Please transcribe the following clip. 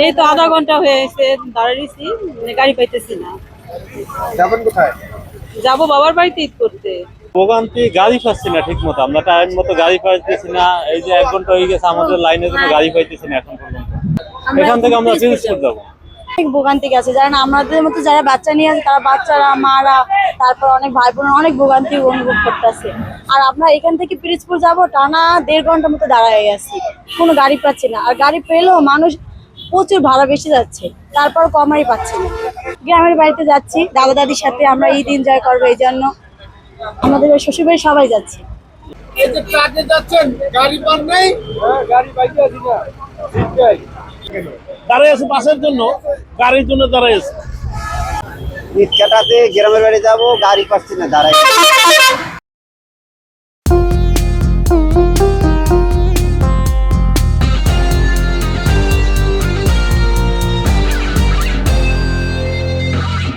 এই তো আধা ঘন্টা হয়েছে দাঁড়িয়েছি, গাড়ি পাইতেছি না। যাবেন কোথায়? যাবো বাবার বাড়িতে ঈদ করতে। ভোগান্তি, গাড়ি পাচ্ছি না ঠিক মতো, আমরা টাইম মতো গাড়ি পাইতেছি না। এই যে 1 ঘন্টা হয়ে গেছে আমাদের লাইনের জন্য গাড়ি পাইতেছি না এখন পর্যন্ত। এখান থেকে আমরা পিরোজপুর যাবো। অনেক ভোগান্তি আছে, যারা আমাদের মতো যারা বাচ্চা নিয়ে আছে তারা, বাচ্চারা, মারা, তারপর অনেক ভাই বোন অনেক ভোগান্তি অনুভব করতেছে। আর আমরা এখান থেকে পিরোজপুর যাবো, টানা 1.5 ঘন্টার মতো দাঁড়ায় আছি, কোনো গাড়ি পাচ্ছি না। আর গাড়ি পেলেও মানুষ প্রচুর ভাড়া বেশি যাচ্ছে, তারপর কমাই পাচ্ছি না। গ্রামের বাড়িতে যাচ্ছি দাদা দাদির সাথে, আমরা ঈদ এনজয় করবো, এই জন্য আমাদের শ্বশুরবাড়ি সবাই যাচ্ছে। দাঁড়াই আছে বাসের জন্য, গাড়ির জন্য দাঁড়াই আছে। ঈদ কাটাতে গ্রামের বাড়ি যাবো, গাড়ি পাচ্ছি না, দাঁড়াই।